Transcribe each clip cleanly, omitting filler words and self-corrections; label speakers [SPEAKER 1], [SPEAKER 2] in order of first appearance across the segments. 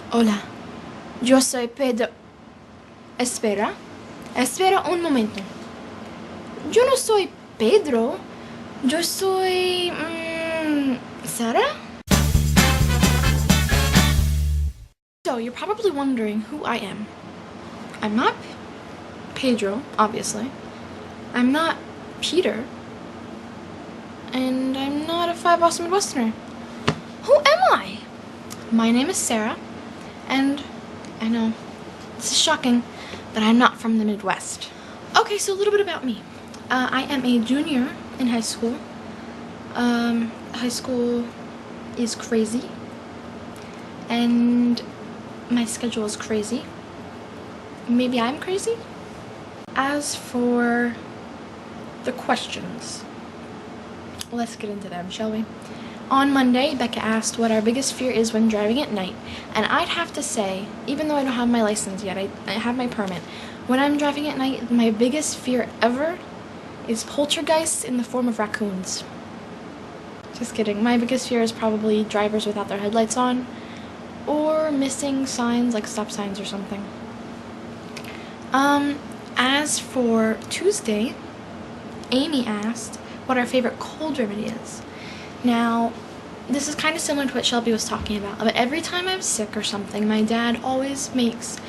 [SPEAKER 1] Hola, yo soy Pedro. Espera, espera un momento. Yo no soy Pedro. Yo soy... Sarah? So, you're probably wondering who I am. I'm not Pedro, obviously. I'm not Peter. And I'm not a 5 Awesome Midwesterner. Who am I? My name is Sarah, and I know, this is shocking, but I'm not from the Midwest. Okay, so a little bit about me. I am a junior in high school. High school is crazy, and my schedule is crazy. Maybe I'm crazy? As for the questions, let's get into them, shall we? On Monday, Becca asked what our biggest fear is when driving at night, and I'd have to say, even though I don't have my license yet, I have my permit, when I'm driving at night, my biggest fear ever is poltergeists in the form of raccoons. Just kidding. My biggest fear is probably drivers without their headlights on, or missing signs like stop signs or something. As for Tuesday, Amy asked what our favorite cold remedy is. Now, this is kind of similar to what Shelby was talking about, but every time I'm sick or something, my dad always makes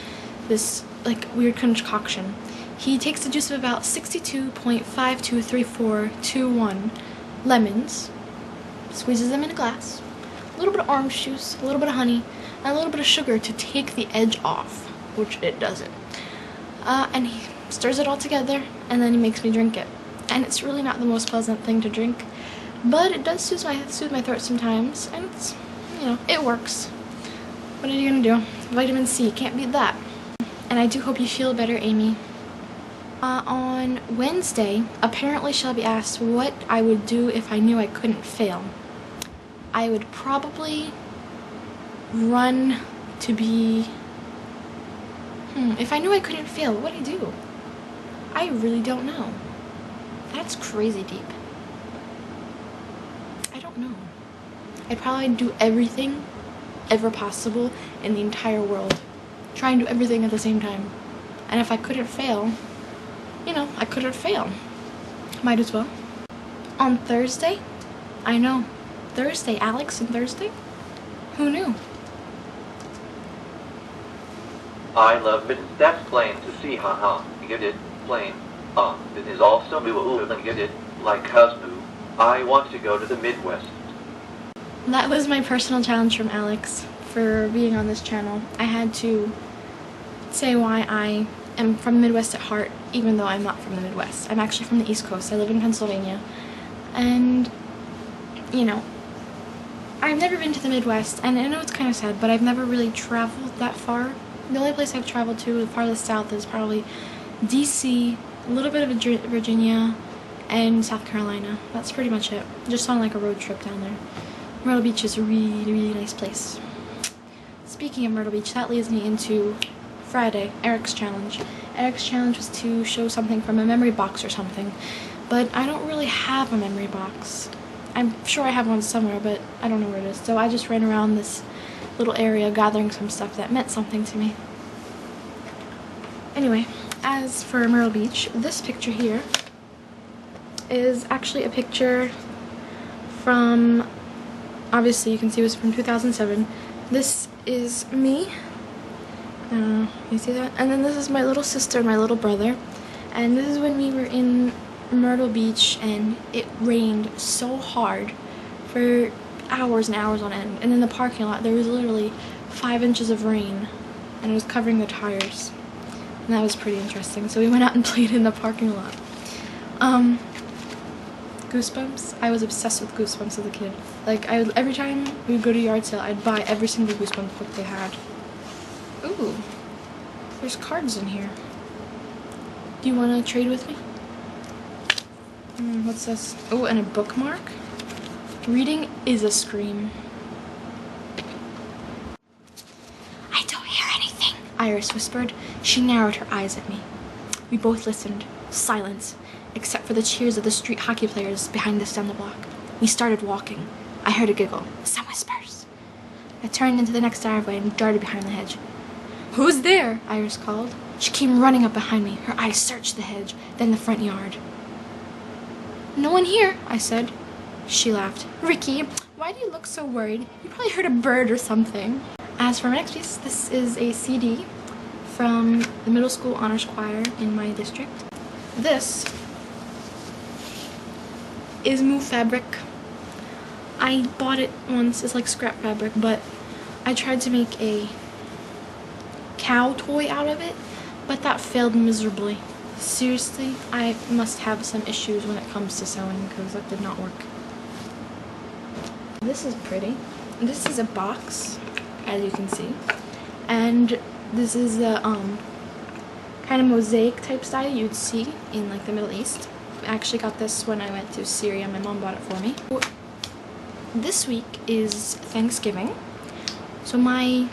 [SPEAKER 1] this like weird concoction. He takes the juice of about 62.523421 lemons, squeezes them in a glass, a little bit of orange juice, a little bit of honey, and a little bit of sugar to take the edge off, which it doesn't. And he stirs it all together, and then he makes me drink it. And it's really not the most pleasant thing to drink, but it does soothe my throat sometimes, and it's, you know, it works. What are you gonna do? Vitamin C, can't beat that. And I do hope you feel better, Amy. On Wednesday, apparently Shelby asked what I would do if I knew I couldn't fail. I would probably run to be... if I knew I couldn't fail, what would I do? I really don't know. That's crazy deep. I don't know. I'd probably do everything ever possible in the entire world. Try and do everything at the same time. And if I couldn't fail, you know, I couldn't fail. Might as well. On Thursday, I know. Thursday, Alex and Thursday? Who knew?
[SPEAKER 2] I love it. That's plain to see, haha. Get it? Plain. It is also moo and get it, like husboo. I want to go to the Midwest.
[SPEAKER 1] That was my personal challenge from Alex for being on this channel. I had to say why I am from the Midwest at heart, even though I'm not from the Midwest. I'm actually from the East Coast. I live in Pennsylvania. And, you know, I've never been to the Midwest, and I know it's kind of sad, but I've never really traveled that far. The only place I've traveled to the farthest south is probably DC, a little bit of Virginia, and South Carolina. That's pretty much it. Just on like a road trip down there. Myrtle Beach is a really, really nice place. Speaking of Myrtle Beach, that leads me into Friday, Eric's challenge. Eric's challenge was to show something from a memory box or something, but I don't really have a memory box. I'm sure I have one somewhere, but I don't know where it is. So I just ran around this little area gathering some stuff that meant something to me. Anyway, as for Myrtle Beach, this picture here is actually a picture from, obviously you can see it was from 2007. This is me. You see that? And then this is my little sister and my little brother. And this is when we were in Myrtle Beach and it rained so hard for hours and hours on end. And in the parking lot there was literally 5 inches of rain and it was covering the tires. And that was pretty interesting. So we went out and played in the parking lot. Goosebumps. I was obsessed with Goosebumps as a kid. Like, every time we would go to yard sale, I'd buy every single Goosebumps book they had. Ooh, there's cards in here. Do you want to trade with me? What's this? Oh, and a bookmark? Reading is a scream. I don't hear anything, Iris whispered. She narrowed her eyes at me. We both listened. Silence, except for the cheers of the street hockey players behind us down the block. We started walking. I heard a giggle. Some whispers. I turned into the next driveway and darted behind the hedge. "Who's there?" Iris called. She came running up behind me. Her eyes searched the hedge, then the front yard. "No one here," I said. She laughed. "Ricky, why do you look so worried? You probably heard a bird or something." As for my next piece, this is a CD from the middle school honors choir in my district. This is Moo fabric. I bought it once. It's like scrap fabric, but I tried to make a cow toy out of it, but that failed miserably. Seriously, I must have some issues when it comes to sewing because that did not work. This is pretty. This is a box, as you can see, and this is a kind of mosaic type style you'd see in like the Middle East. I actually got this when I went to Syria. My mom bought it for me. This week is Thanksgiving, so my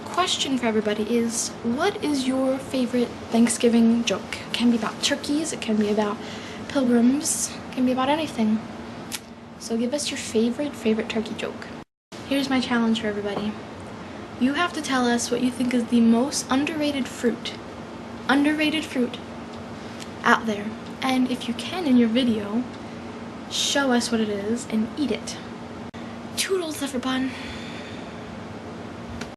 [SPEAKER 1] question for everybody is, what is your favorite Thanksgiving joke? It can be about turkeys, it can be about pilgrims, it can be about anything. So give us your favorite turkey joke. Here's my challenge for everybody. You have to tell us what you think is the most underrated fruit out there. And if you can in your video, show us what it is and eat it. Toodles, everyone.